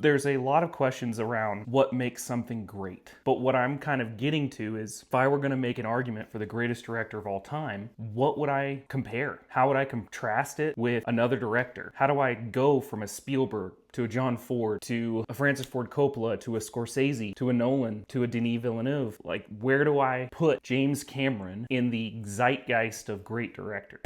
There's a lot of questions around what makes something great. But what I'm kind of getting to is if I were going to make an argument for the greatest director of all time, what would I compare? How would I contrast it with another director? How do I go from a Spielberg to a John Ford, to a Francis Ford Coppola, to a Scorsese, to a Nolan, to a Denis Villeneuve? Like, where do I put James Cameron in the zeitgeist of great directors?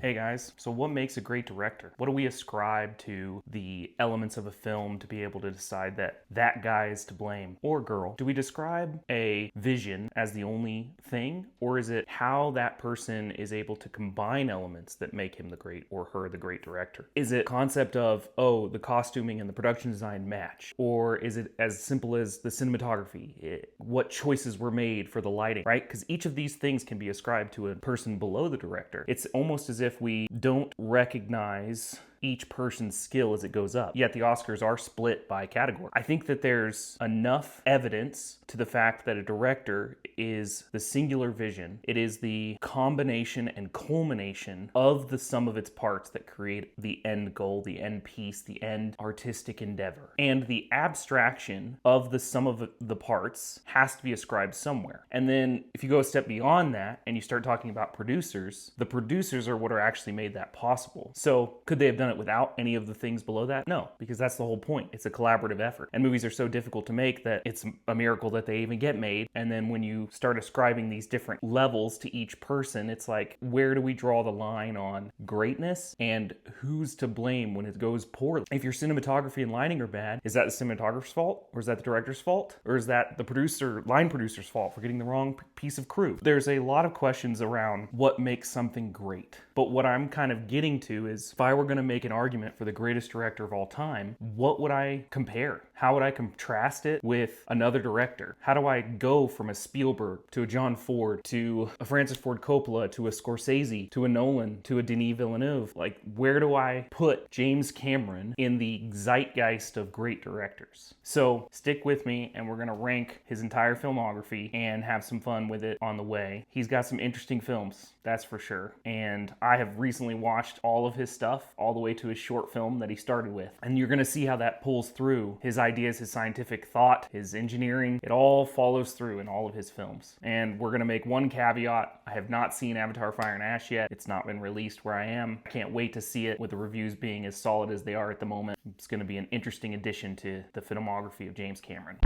Hey guys, so what makes a great director? What do we ascribe to the elements of a film to be able to decide that that guy is to blame, or girl? Do we describe a vision as the only thing, or is it how that person is able to combine elements that make him the great or her the great director? Is it concept of, oh, the costuming and the production design match? Or is it as simple as the cinematography, what choices were made for the lighting, right? Because each of these things can be ascribed to a person below the director. It's almost as if we don't recognize each person's skill as it goes up. Yet the Oscars are split by category. I think that there's enough evidence to the fact that a director is the singular vision. It is the combination and culmination of the sum of its parts that create the end goal, the end piece, the end artistic endeavor. And the abstraction of the sum of the parts has to be ascribed somewhere. And then if you go a step beyond that and you start talking about producers, the producers are what are actually made that possible. So could they have done it without any of the things below that? No, because that's the whole point. It's a collaborative effort. And movies are so difficult to make that it's a miracle that they even get made. And then when you start ascribing these different levels to each person, it's like, where do we draw the line on greatness and who's to blame when it goes poorly? If your cinematography and lighting are bad, is that the cinematographer's fault? Or is that the director's fault? Or is that the line producer's fault for getting the wrong piece of crew? There's a lot of questions around what makes something great. But what I'm kind of getting to is if I were going to make an argument for the greatest director of all time, what would I compare? How would I contrast it with another director? How do I go from a Spielberg to a John Ford to a Francis Ford Coppola to a Scorsese to a Nolan to a Denis Villeneuve? Like, where do I put James Cameron in the zeitgeist of great directors? So stick with me and we're going to rank his entire filmography and have some fun with it on the way. He's got some interesting films, that's for sure. And I have recently watched all of his stuff, all the way to his short film that he started with. And you're going to see how that pulls through his ideas, his scientific thought, his engineering. It all follows through in all of his films. And we're going to make one caveat. I have not seen Avatar Fire and Ash yet. It's not been released where I am. I can't wait to see it with the reviews being as solid as they are at the moment. It's going to be an interesting addition to the filmography of James Cameron.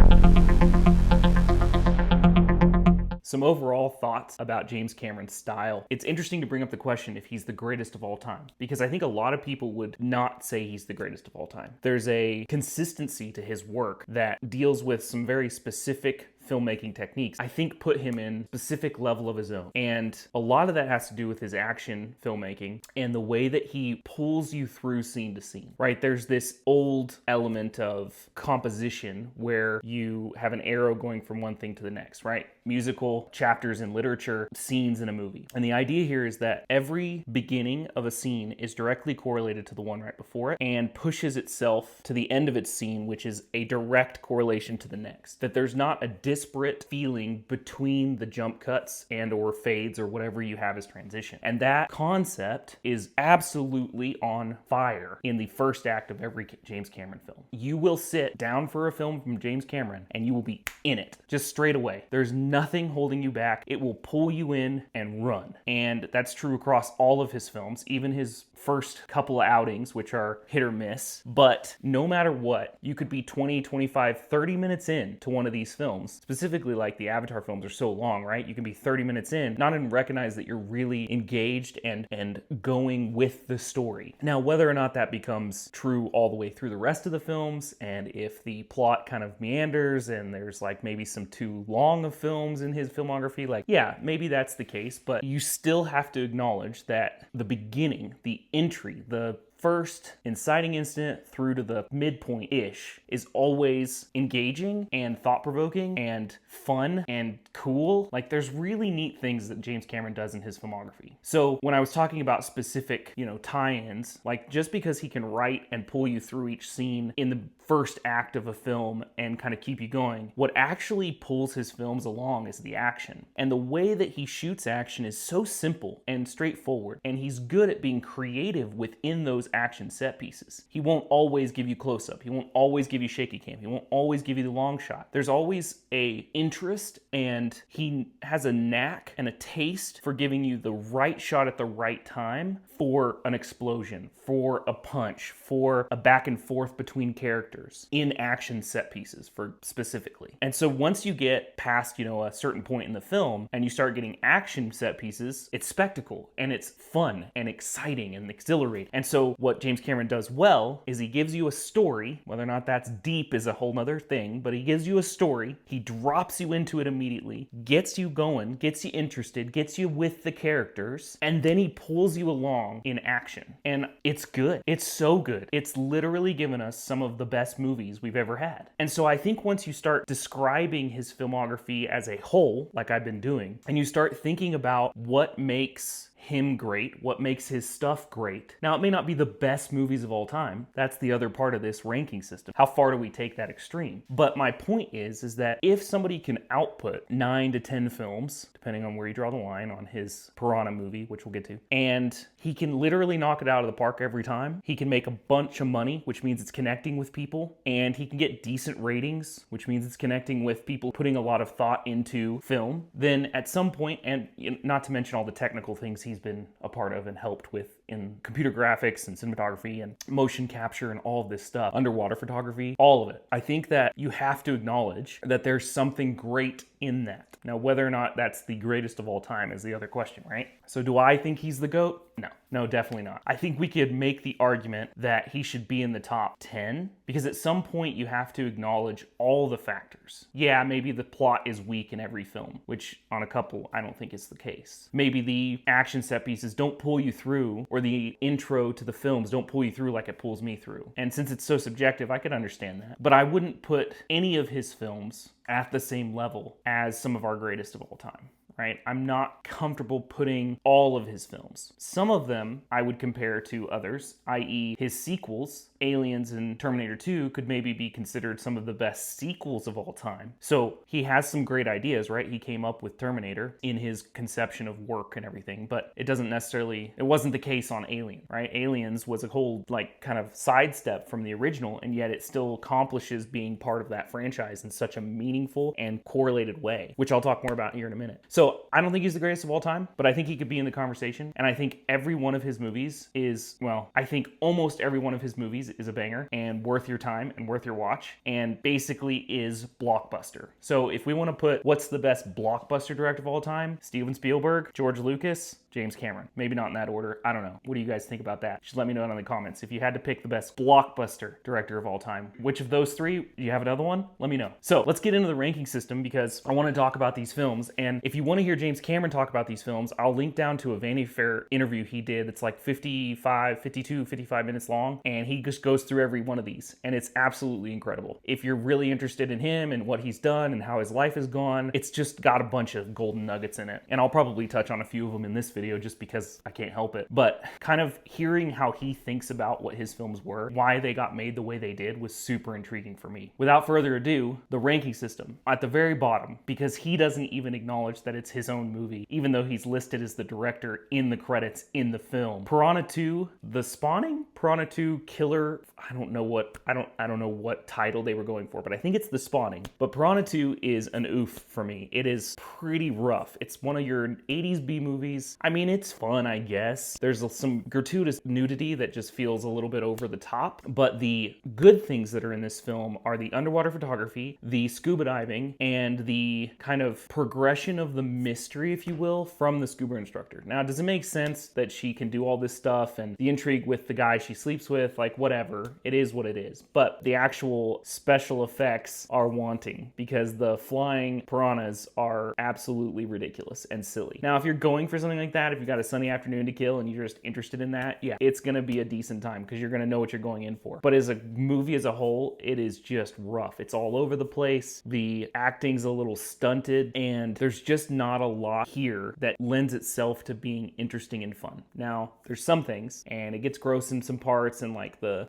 Some overall thoughts about James Cameron's style. It's interesting to bring up the question if he's the greatest of all time, because I think a lot of people would not say he's the greatest of all time. There's a consistency to his work that deals with some very specific filmmaking techniques, I think put him in a specific level of his own. And a lot of that has to do with his action filmmaking and the way that he pulls you through scene to scene, right? There's this old element of composition where you have an arrow going from one thing to the next, right? Musical chapters in literature, scenes in a movie. And the idea here is that every beginning of a scene is directly correlated to the one right before it and pushes itself to the end of its scene, which is a direct correlation to the next. That there's not a disparate feeling between the jump cuts and or fades or whatever you have as transition. And that concept is absolutely on fire in the first act of every James Cameron film. You will sit down for a film from James Cameron and you will be in it just straight away. There's nothing holding you back. It will pull you in and run. And that's true across all of his films, even his first couple of outings, which are hit or miss. But no matter what, you could be 20, 25, 30 minutes in to one of these films. Specifically, like the Avatar films are so long, right? You can be 30 minutes in, not even recognize that you're really engaged and going with the story. Now, whether or not that becomes true all the way through the rest of the films, and if the plot kind of meanders and there's like maybe some too long of films in his filmography, like, yeah, maybe that's the case, but you still have to acknowledge that the beginning, the entry, the first inciting incident through to the midpoint-ish is always engaging and thought-provoking and fun and cool. Like, there's really neat things that James Cameron does in his filmography. So when I was talking about specific, tie-ins, like just because he can write and pull you through each scene in the first act of a film and kind of keep you going, what actually pulls his films along is the action. And the way that he shoots action is so simple and straightforward, and he's good at being creative within those those action set pieces. He won't always give you close-up. He won't always give you shaky cam. He won't always give you the long shot. There's always a interest, and he has a knack and a taste for giving you the right shot at the right time for an explosion, for a punch, for a back and forth between characters in action set pieces for specifically. And so once you get past, a certain point in the film and you start getting action set pieces, it's spectacle and it's fun and exciting and exhilarating. And so what James Cameron does well is he gives you a story. Whether or not that's deep is a whole nother thing, but he gives you a story. He drops you into it immediately, gets you going, gets you interested, gets you with the characters, and then he pulls you along in action. And it's good. It's so good. It's literally given us some of the best movies we've ever had. And so I think once you start describing his filmography as a whole, like I've been doing, and you start thinking about what makes him great, what makes his stuff great. Now, it may not be the best movies of all time. That's the other part of this ranking system. How far do we take that extreme? But my point is that if somebody can output 9 to 10 films, depending on where you draw the line on his Piranha movie, which we'll get to, and he can literally knock it out of the park every time, he can make a bunch of money, which means it's connecting with people, and he can get decent ratings, which means it's connecting with people putting a lot of thought into film, then at some point, and not to mention all the technical things he's been a part of and helped with in computer graphics and cinematography and motion capture and all of this stuff, underwater photography, all of it. I think that you have to acknowledge that there's something great in that. Now, whether or not that's the greatest of all time is the other question, right? So do I think he's the GOAT? No, definitely not. I think we could make the argument that he should be in the top 10 because at some point you have to acknowledge all the factors. Yeah, maybe the plot is weak in every film, which on a couple I don't think is the case. Maybe the action set pieces don't pull you through, or the intro to the films don't pull you through like it pulls me through. And since it's so subjective, I could understand that. But I wouldn't put any of his films at the same level as some of our greatest of all time. Right? I'm not comfortable putting all of his films. Some of them I would compare to others, i.e. his sequels. Aliens and Terminator 2 could maybe be considered some of the best sequels of all time. So he has some great ideas, right? He came up with Terminator in his conception of work and everything, but it wasn't the case on Alien, right? Aliens was a whole kind of sidestep from the original, and yet it still accomplishes being part of that franchise in such a meaningful and correlated way, which I'll talk more about here in a minute. So I don't think he's the greatest of all time, but I think he could be in the conversation. And I think every one of his movies I think almost every one of his movies is a banger and worth your time and worth your watch, and basically is blockbuster. So if we want to put what's the best blockbuster director of all time, Steven Spielberg, George Lucas, James Cameron. Maybe not in that order. I don't know. What do you guys think about that? Just let me know in the comments. If you had to pick the best blockbuster director of all time, which of those three? Do you have another one? Let me know. So let's get into the ranking system because I want to talk about these films. And if you want to hear James Cameron talk about these films, I'll link down to a Vanity Fair interview he did. It's like 55 minutes long. And he just goes through every one of these. And it's absolutely incredible. If you're really interested in him and what he's done and how his life has gone, it's just got a bunch of golden nuggets in it. And I'll probably touch on a few of them in this video just because I can't help it. But kind of hearing how he thinks about what his films were, why they got made the way they did, was super intriguing for me. Without further ado, the ranking system. At the very bottom, because he doesn't even acknowledge that it's his own movie, even though he's listed as the director in the credits in the film. Piranha 2, The Spawning? Piranha 2 Killer, I don't know what title they were going for, but I think it's The Spawning. But Piranha 2 is an oof for me. It is pretty rough. It's one of your 80s B movies. I mean, it's fun, I guess. There's some gratuitous nudity that just feels a little bit over the top, but the good things that are in this film are the underwater photography, the scuba diving, and the kind of progression of the mystery, if you will, from the scuba instructor. Now, does it make sense that she can do all this stuff and the intrigue with the guy she sleeps with? Like, whatever. It is what it is. But the actual special effects are wanting because the flying piranhas are absolutely ridiculous and silly. Now, if you're going for something like that, if you've got a sunny afternoon to kill and you're just interested in that, yeah, it's going to be a decent time because you're going to know what you're going in for. But as a movie as a whole, it is just rough. It's all over the place. The acting's a little stunted, and there's just not a lot here that lends itself to being interesting and fun. Now, there's some things, and it gets gross in some parts, and like the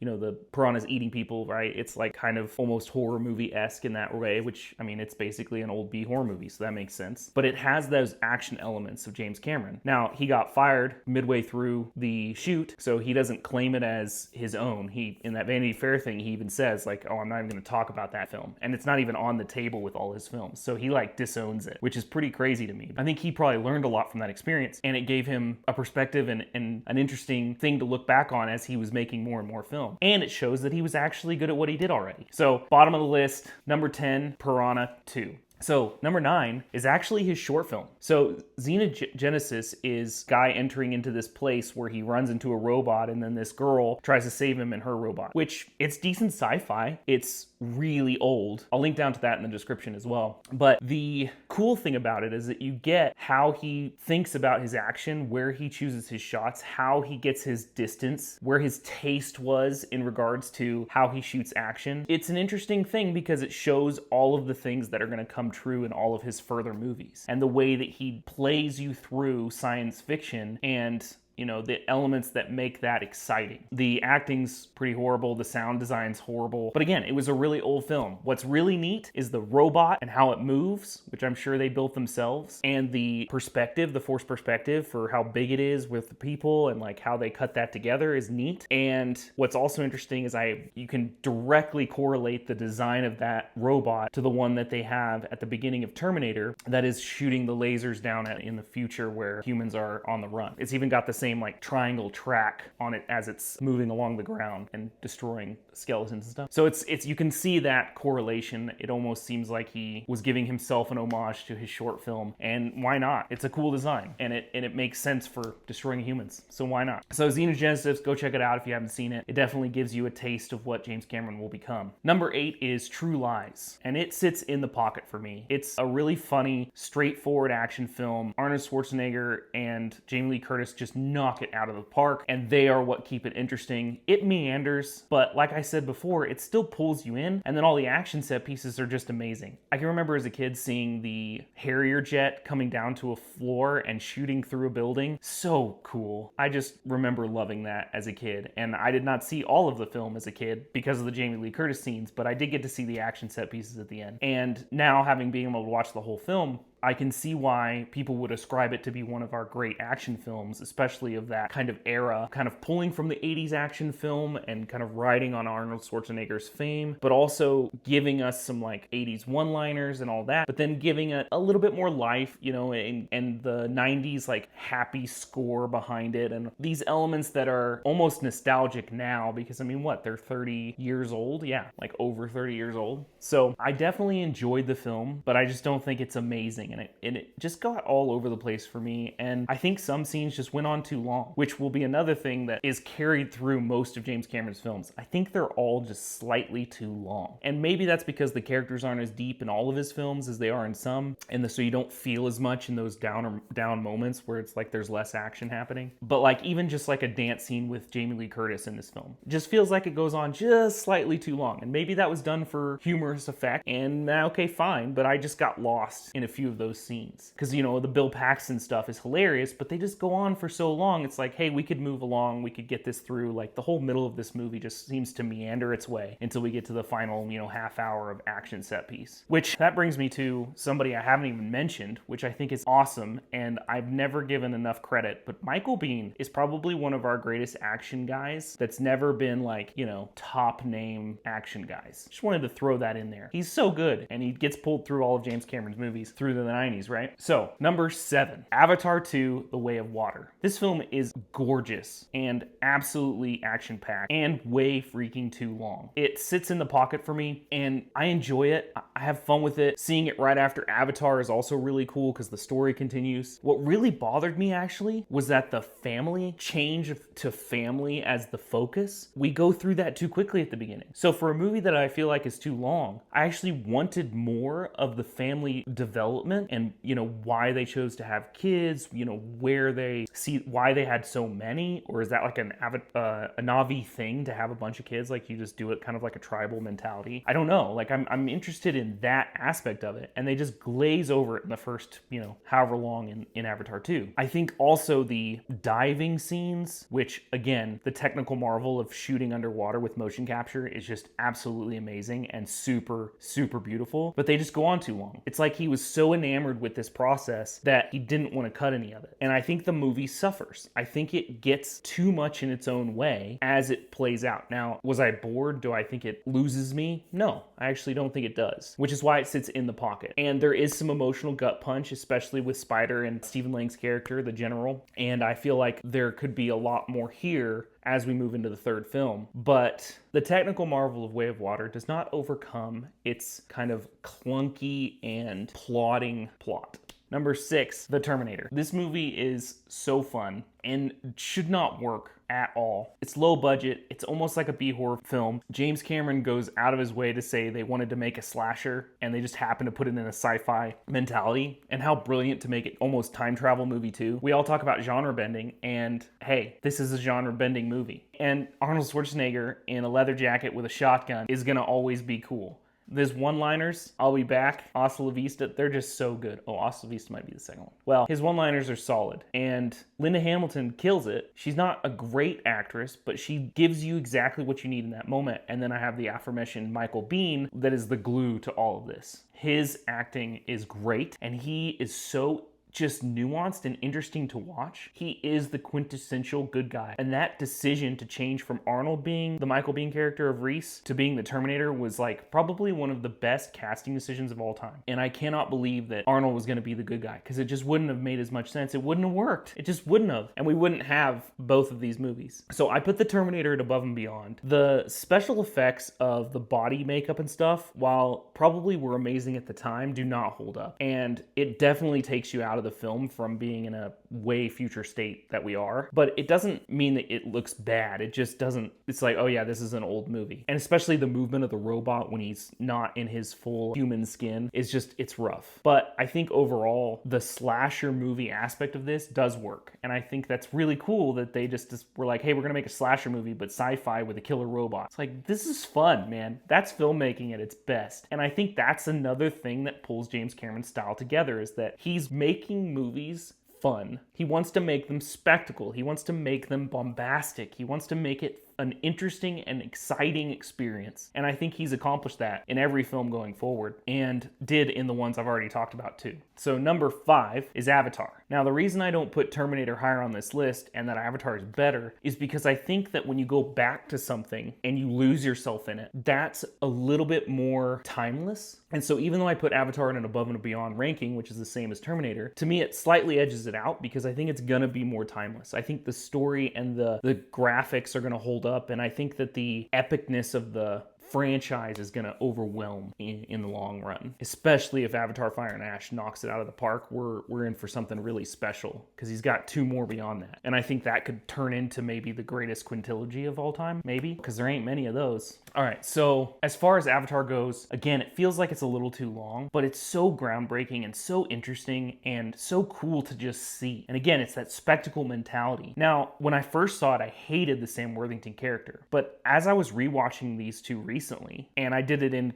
piranhas eating people, right? It's like kind of almost horror movie-esque in that way, which, I mean, it's basically an old B horror movie, so that makes sense. But it has those action elements of James Cameron. Now, Now, he got fired midway through the shoot, so he doesn't claim it as his own. He, in that Vanity Fair thing, he even says, like, oh, I'm not even going to talk about that film. And it's not even on the table with all his films. So he, like, disowns it, which is pretty crazy to me. I think he probably learned a lot from that experience, and it gave him a perspective and an interesting thing to look back on as he was making more and more film. And it shows that he was actually good at what he did already. So, bottom of the list, number 10, Piranha 2. So number 9 is actually his short film. So Xenogenesis is guy entering into this place where he runs into a robot and then this girl tries to save him and her robot, which it's decent sci-fi. It's really old. I'll link down to that in the description as well. But the cool thing about it is that you get how he thinks about his action, where he chooses his shots, how he gets his distance, where his taste was in regards to how he shoots action. It's an interesting thing because it shows all of the things that are going to come true in all of his further movies, and the way that he plays you through science fiction and the elements that make that exciting. The acting's pretty horrible, the sound design's horrible, but again, it was a really old film. What's really neat is the robot and how it moves, which I'm sure they built themselves, and the perspective, the forced perspective for how big it is with the people and like how they cut that together is neat. And what's also interesting is you can directly correlate the design of that robot to the one that they have at the beginning of Terminator that is shooting the lasers down in the future where humans are on the run. It's even got the same like triangle track on it as it's moving along the ground and destroying skeletons and stuff. So it's you can see that correlation. It almost seems like he was giving himself an homage to his short film, and why not? It's a cool design, and it makes sense for destroying humans. So why not? So Xenogenesis, go check it out if you haven't seen it. It definitely gives you a taste of what James Cameron will become. Number 8 is True Lies, and it sits in the pocket for me. It's a really funny, straightforward action film. Arnold Schwarzenegger and Jamie Lee Curtis just knock it out of the park, and they are what keep it interesting. It meanders, but like I said before, it still pulls you in, and then all the action set pieces are just amazing. I can remember as a kid seeing the Harrier jet coming down to a floor and shooting through a building. So cool. I just remember loving that as a kid, and I did not see all of the film as a kid because of the Jamie Lee Curtis scenes, but I did get to see the action set pieces at the end. And now, having been able to watch the whole film, I can see why people would ascribe it to be one of our great action films, especially of that kind of era, kind of pulling from the 80s action film and kind of riding on Arnold Schwarzenegger's fame, but also giving us some like 80s one-liners and all that, but then giving it a little bit more life, and the 90s like happy score behind it, and these elements that are almost nostalgic now because, they're 30 years old? Yeah, like over 30 years old. So I definitely enjoyed the film, but I just don't think it's amazing. And it just got all over the place for me, and I think some scenes just went on too long, which will be another thing that is carried through most of James Cameron's films. I think they're all just slightly too long, and maybe that's because the characters aren't as deep in all of his films as they are in some, and so you don't feel as much in those down moments where it's like there's less action happening. But like even just like a dance scene with Jamie Lee Curtis in this film just feels like it goes on just slightly too long, and maybe that was done for humorous effect, and okay, fine, but I just got lost in a few of those scenes because the Bill Paxton stuff is hilarious, but they just go on for so long. It's like, hey, we could move along, we could get this through. Like the whole middle of this movie just seems to meander its way until we get to the final half hour of action set piece, which that brings me to somebody I haven't even mentioned, which I think is awesome and I've never given enough credit, but Michael Biehn is probably one of our greatest action guys that's never been like top name action guys. Just wanted to throw that in there. He's so good, and he gets pulled through all of James Cameron's movies through the 90s, right? So, number 7, Avatar 2, The Way of Water. This film is gorgeous and absolutely action-packed and way freaking too long. It sits in the pocket for me, and I enjoy it. I have fun with it. Seeing it right after Avatar is also really cool because the story continues. What really bothered me, actually, was that the family change to family as the focus. We go through that too quickly at the beginning. So for a movie that I feel like is too long, I actually wanted more of the family development and, why they chose to have kids, where they see why they had so many, or is that like a Na'vi thing to have a bunch of kids? Like you just do it kind of like a tribal mentality. I don't know. Like I'm interested in that aspect of it, and they just glaze over it in the first, however long in Avatar 2. I think also the diving scenes, which again, the technical marvel of shooting underwater with motion capture is just absolutely amazing and super, super beautiful, but they just go on too long. It's like he was so enamored enamored with this process that he didn't want to cut any of it. And I think the movie suffers. I think it gets too much in its own way as it plays out. Now, was I bored? Do I think it loses me? No, I actually don't think it does, which is why it sits in the pocket. And there is some emotional gut punch, especially with Spider and Stephen Lang's character, the general. And I feel like there could be a lot more here as we move into the third film. But the technical marvel of Way of Water does not overcome its kind of clunky and plodding plot. Number 6, The Terminator. This movie is so fun and should not work at all. It's low budget. It's almost like a B-horror film. James Cameron goes out of his way to say they wanted to make a slasher and they just happened to put it in a sci-fi mentality. And how brilliant to make it almost time travel movie too. We all talk about genre bending, and hey, this is a genre bending movie. And Arnold Schwarzenegger in a leather jacket with a shotgun is gonna always be cool. His one-liners, I'll be back, hasta la vista, they're just so good. Oh, hasta la vista might be the second one. Well, his one-liners are solid. And Linda Hamilton kills it. She's not a great actress, but she gives you exactly what you need in that moment. And then I have the aforementioned Michael Biehn that is the glue to all of this. His acting is great, and he is so just nuanced and interesting to watch. He is the quintessential good guy. And that decision to change from Arnold being the Michael Biehn character of Reese to being the Terminator was like probably one of the best casting decisions of all time. And I cannot believe that Arnold was going to be the good guy, because it just wouldn't have made as much sense. It wouldn't have worked. It just wouldn't have. And we wouldn't have both of these movies. So I put the Terminator at above and beyond. The special effects of the body makeup and stuff, while probably were amazing at the time, do not hold up. And it definitely takes you out of the film from being in a way future state that we are. But it doesn't mean that it looks bad. It just doesn't, it's like, oh yeah, this is an old movie. And especially the movement of the robot when he's not in his full human skin is just, it's rough. But I think overall, the slasher movie aspect of this does work. And I think that's really cool that they just were like, hey, we're gonna make a slasher movie, but sci-fi with a killer robot. It's like, this is fun, man. That's filmmaking at its best. And I think that's another thing that pulls James Cameron's style together, is that he's making movies fun. He wants to make them spectacle. He wants to make them bombastic. He wants to make it an interesting and exciting experience. And I think he's accomplished that in every film going forward, and did in the ones I've already talked about too. So number 5 is Avatar. Now, the reason I don't put Terminator higher on this list and that Avatar is better is because I think that when you go back to something and you lose yourself in it, that's a little bit more timeless. And so even though I put Avatar in an above and beyond ranking, which is the same as Terminator, to me it slightly edges it out because I think it's gonna be more timeless. I think the story and the graphics are gonna hold up, and I think that the epicness of the franchise is going to overwhelm in the long run, especially if Avatar Fire and Ash knocks it out of the park. We're in for something really special, because he's got 2 more beyond that, and I think that could turn into maybe the greatest quintilogy of all time, maybe, because there ain't many of those. All right, so as far as Avatar goes, again, it feels like it's a little too long, but it's so groundbreaking and so interesting and so cool to just see. And again, it's that spectacle mentality. Now, when I first saw it, I hated the Sam Worthington character, but as I was rewatching these two recently, and I did it in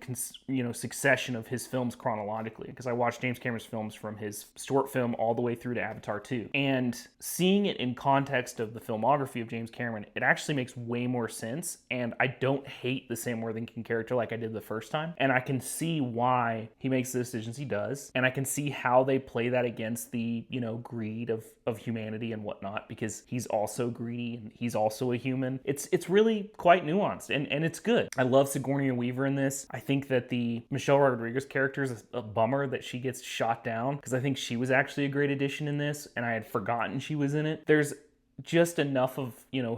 succession of his films chronologically, because I watched James Cameron's films from his short film all the way through to Avatar 2, and seeing it in context of the filmography of James Cameron, it actually makes way more sense, and I don't hate the Sam Worthington character like I did the first time, and I can see why he makes the decisions he does, and I can see how they play that against the greed of humanity and whatnot, because he's also greedy and he's also a human. It's really quite nuanced, and it's good. I love Sigourney Weaver in this. I think that the Michelle Rodriguez character is a bummer that she gets shot down, because I think she was actually a great addition in this, and I had forgotten she was in it. There's just enough of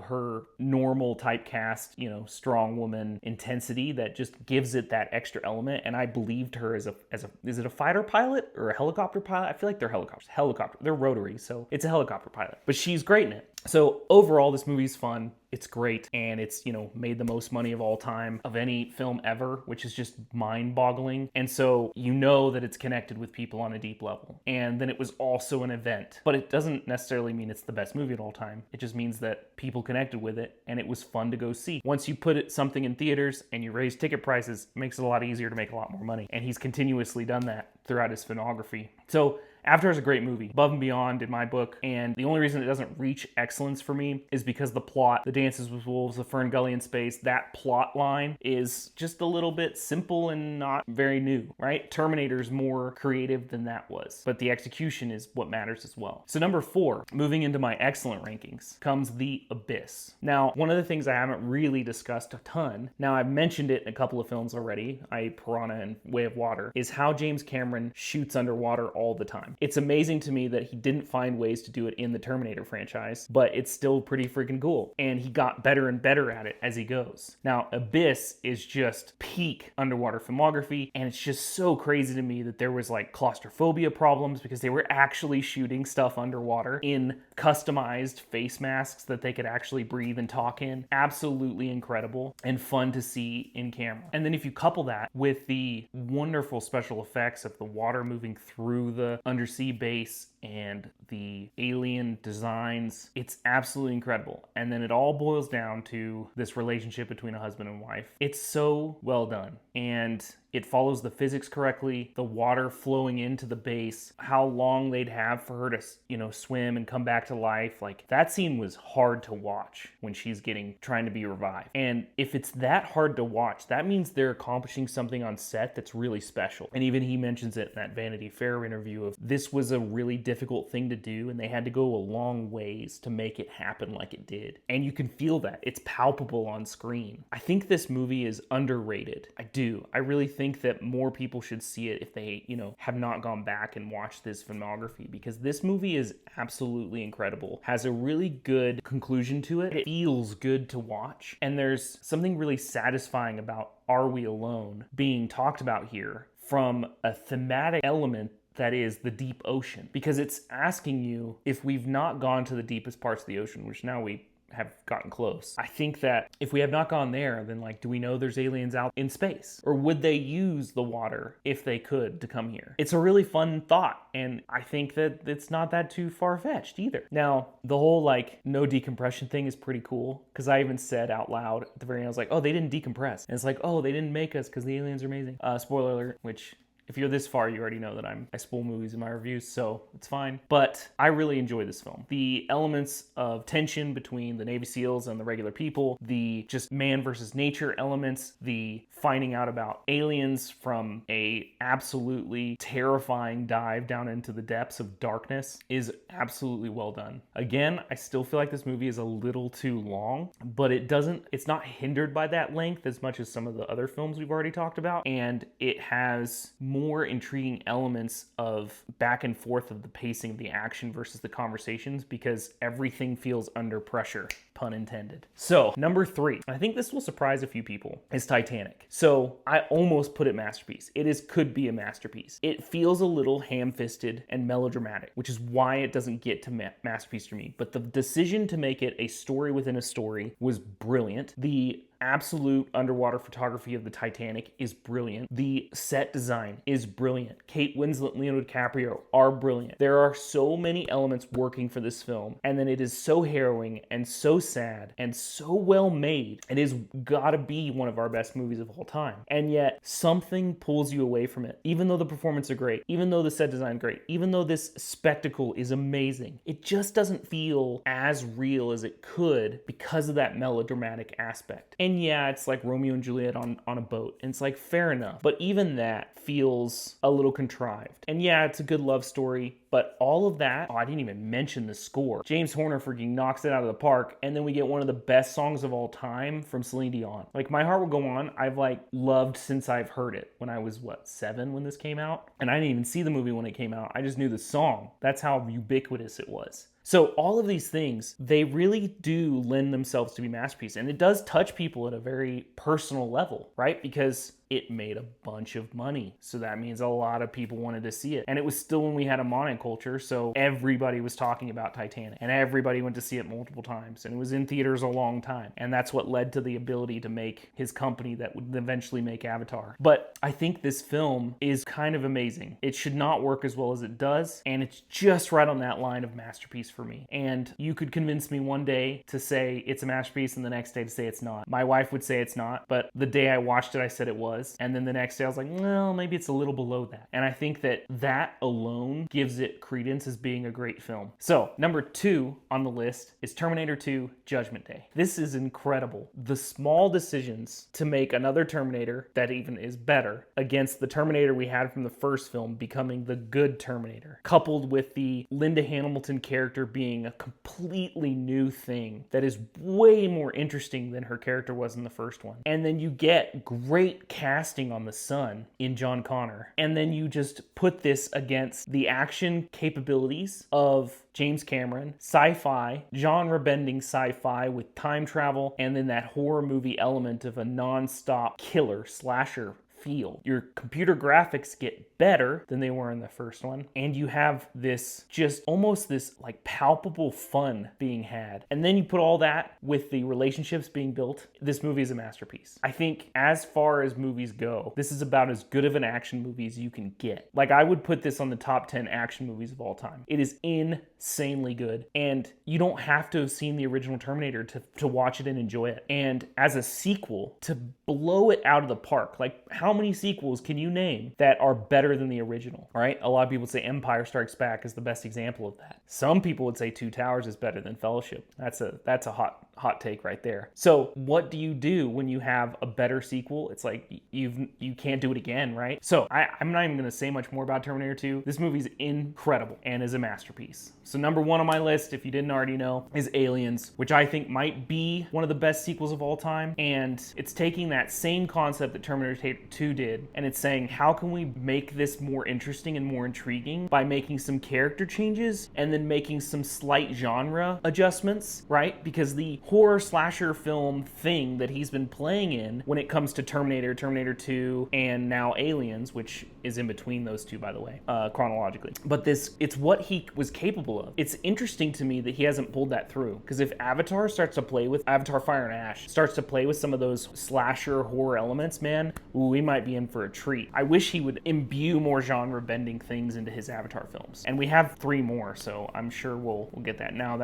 her normal typecast strong woman intensity that just gives it that extra element, and I believed her as a is it a fighter pilot or a helicopter pilot? I feel like they're helicopter, they're rotary, so it's a helicopter pilot, but she's great in it. So overall, this movie's fun. It's great, and it's made the most money of all time of any film ever, which is just mind-boggling. And so that it's connected with people on a deep level. And then it was also an event, but it doesn't necessarily mean it's the best movie of all time. It just means that people connected with it, and it was fun to go see. Once you put something in theaters and you raise ticket prices, it makes it a lot easier to make a lot more money. And he's continuously done that throughout his filmography. So Avatar is a great movie, above and beyond in my book, and the only reason it doesn't reach excellence for me is because the plot, the dances with wolves, the Fern Gully in space, that plot line is just a little bit simple and not very new, right? Terminator's more creative than that was, but the execution is what matters as well. So number 4, moving into my excellent rankings, comes The Abyss. Now, one of the things I haven't really discussed a ton, now I've mentioned it in a couple of films already, Piranha and Way of Water, is how James Cameron shoots underwater all the time. It's amazing to me that he didn't find ways to do it in the Terminator franchise, but it's still pretty freaking cool. And he got better and better at it as he goes. Now, Abyss is just peak underwater filmography, and it's just so crazy to me that there was like claustrophobia problems because they were actually shooting stuff underwater in customized face masks that they could actually breathe and talk in. Absolutely incredible and fun to see in camera. And then if you couple that with the wonderful special effects of the water moving through the undersea base and the alien designs, it's absolutely incredible. And then it all boils down to this relationship between a husband and wife. It's so well done, and it follows the physics correctly, the water flowing into the base, how long they'd have for her to, swim and come back to life. Like, that scene was hard to watch when she's trying to be revived. And if it's that hard to watch, that means they're accomplishing something on set that's really special. And even he mentions it in that Vanity Fair interview of this was a really difficult thing to do, and they had to go a long ways to make it happen like it did. And you can feel that. It's palpable on screen. I think this movie is underrated. I do. I really think that more people should see it if they, have not gone back and watched this filmography, because this movie is absolutely incredible. Has a really good conclusion to it. It feels good to watch. And there's something really satisfying about Are We Alone being talked about here from a thematic element that is the deep ocean, because it's asking you if we've not gone to the deepest parts of the ocean, which now we have gotten close. I think that if we have not gone there, then do we know there's aliens out in space? Or would they use the water if they could to come here? It's a really fun thought, and I think that it's not that too far-fetched either. Now, the whole no decompression thing is pretty cool, because I even said out loud at the very end, I was like, oh, they didn't decompress. And it's like, oh, they didn't make us because the aliens are amazing. Spoiler alert, which if you're this far, you already know that I spoil movies in my reviews, so it's fine. But I really enjoy this film. The elements of tension between the Navy SEALs and the regular people, the just man versus nature elements, the finding out about aliens from a absolutely terrifying dive down into the depths of darkness is absolutely well done. Again, I still feel like this movie is a little too long, but it's not hindered by that length as much as some of the other films we've already talked about, and it has more intriguing elements of back and forth of the pacing of the action versus the conversations, because everything feels under pressure, pun intended. So, number 3, I think this will surprise a few people, is Titanic. So, I almost put it masterpiece. It could be a masterpiece. It feels a little ham-fisted and melodramatic, which is why it doesn't get to masterpiece for me. But the decision to make it a story within a story was brilliant. The absolute underwater photography of the Titanic is brilliant. The set design is brilliant. Kate Winslet and Leonardo DiCaprio are brilliant. There are so many elements working for this film, and then it is so harrowing and so sad and so well made. It is gotta be one of our best movies of all time. And yet something pulls you away from it. Even though the performances are great, even though the set design is great, even though this spectacle is amazing, it just doesn't feel as real as it could because of that melodramatic aspect. And yeah, it's like Romeo and Juliet on a boat. And it's fair enough. But even that feels a little contrived. And yeah, it's a good love story. But all of that, I didn't even mention the score. James Horner freaking knocks it out of the park. And then we get one of the best songs of all time from Celine Dion. My Heart Will Go On, I've loved since I've heard it. When I was, 7 when this came out? And I didn't even see the movie when it came out. I just knew the song. That's how ubiquitous it was. So all of these things, they really do lend themselves to be masterpieces. And it does touch people at a very personal level, right? Because it made a bunch of money. So that means a lot of people wanted to see it. And it was still when we had a monoculture, so everybody was talking about Titanic. And everybody went to see it multiple times. And it was in theaters a long time. And that's what led to the ability to make his company that would eventually make Avatar. But I think this film is kind of amazing. It should not work as well as it does. And it's just right on that line of masterpiece for me. And you could convince me one day to say it's a masterpiece and the next day to say it's not. My wife would say it's not, but the day I watched it, I said it was. And then the next day I was like, well, maybe it's a little below that. And I think that alone gives it credence as being a great film. So number 2 on the list is Terminator 2 Judgment Day. This is incredible. The small decisions to make another Terminator that even is better against the Terminator we had from the first film becoming the good Terminator, coupled with the Linda Hamilton character being a completely new thing that is way more interesting than her character was in the first one. And then you get great casting on the son in John Connor. And then you just put this against the action capabilities of James Cameron, sci-fi, genre-bending sci-fi with time travel, and then that horror movie element of a non-stop killer slasher feel. Your computer graphics get better than they were in the first one, and you have this just almost this like palpable fun being had. And then you put all that with the relationships being built. This movie is a masterpiece. I think as far as movies go, this is about as good of an action movie as you can get. Like, I would put this on the top 10 action movies of all time. It is insanely good, and you don't have to have seen the original Terminator to watch it and enjoy it. And as a sequel, to blow it out of the park, like, how many sequels can you name that are better than the original, right? A lot of people say Empire Strikes Back is the best example of that. Some people would say Two Towers is better than Fellowship. That's a hot take right there. So what do you do when you have a better sequel? It's like you can't do it again, right? So I'm not even going to say much more about Terminator 2. This movie's incredible and is a masterpiece. So number 1 on my list, if you didn't already know, is Aliens, which I think might be one of the best sequels of all time. And it's taking that same concept that Terminator 2 did, and it's saying, how can we make this more interesting and more intriguing by making some character changes and then making some slight genre adjustments, right? Because the horror slasher film thing that he's been playing in when it comes to Terminator 2, and now Aliens, which is in between those two, by the way, chronologically. But it's what he was capable of. It's interesting to me that he hasn't pulled that through, because if Avatar Fire and Ash starts to play with some of those slasher horror elements, man, we might be in for a treat. I wish he would imbue more genre-bending things into his Avatar films. And we have 3 more, so I'm sure we'll get that. Now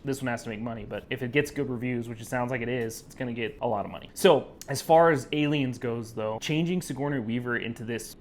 this one has to make money, but if it gets good reviews, which it sounds like it is, it's gonna get a lot of money. So as far as Aliens goes, though, changing Sigourney Weaver into this,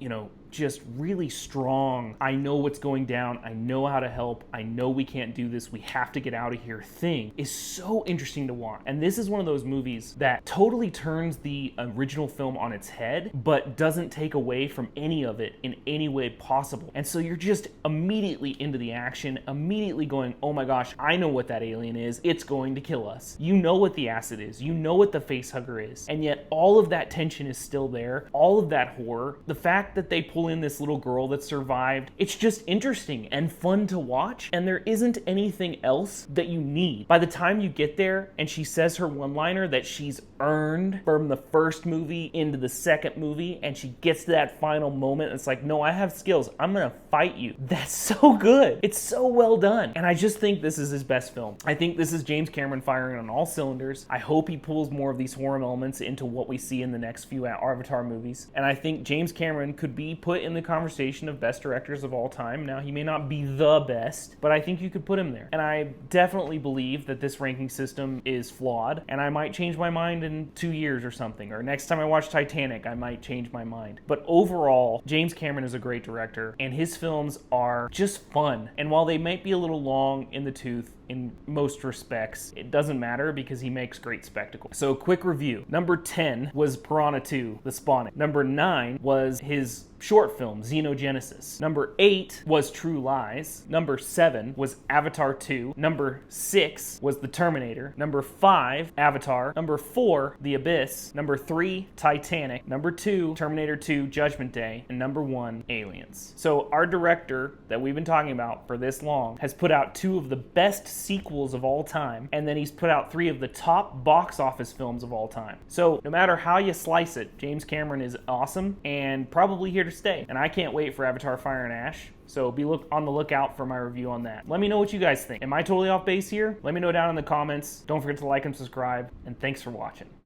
just really strong, I know what's going down, I know how to help, I know we can't do this, we have to get out of here thing is so interesting to watch. And this is one of those movies that totally turns the original film on its head, but doesn't take away from any of it in any way possible. And so you're just immediately into the action, immediately going, oh my gosh, I know what that alien is, it's going to kill us. You know what the acid is, you know what the face hugger is, and yet all of that tension is still there, all of that horror, the fact that they pull in this little girl that survived, it's just interesting and fun to watch, and there isn't anything else that you need. By the time you get there and she says her one-liner that she's earned from the first movie into the second movie, and she gets to that final moment, it's like, no, I have skills, I'm gonna fight you. That's so good. It's so well done. And I just think this is his best film. I think this is James Cameron firing on all cylinders. I hope he pulls more of these horror elements into what we see in the next few Avatar movies. And I think James Cameron could be put in the conversation of best directors of all time. Now, he may not be the best, but I think you could put him there. And I definitely believe that this ranking system is flawed, and I might change my mind in 2 years or something, or next time I watch Titanic, I might change my mind. But overall, James Cameron is a great director, and his films are just fun. And while they might be a little long in the tooth, in most respects, it doesn't matter because he makes great spectacle. So quick review. Number 10 was Piranha 2, The Spawning. Number 9 was his short film, Xenogenesis. Number 8 was True Lies. Number 7 was Avatar 2. Number 6 was The Terminator. Number 5, Avatar. Number 4, The Abyss. Number 3, Titanic. Number 2, Terminator 2, Judgment Day. And number 1, Aliens. So our director that we've been talking about for this long has put out 2 of the best sequels of all time, and then he's put out 3 of the top box office films of all time. So no matter how you slice it, James Cameron is awesome and probably here to stay. And I can't wait for Avatar Fire and Ash. So be on the lookout for my review on that. Let me know what you guys think. Am I totally off base here? Let me know down in the comments. Don't forget to like and subscribe, and thanks for watching.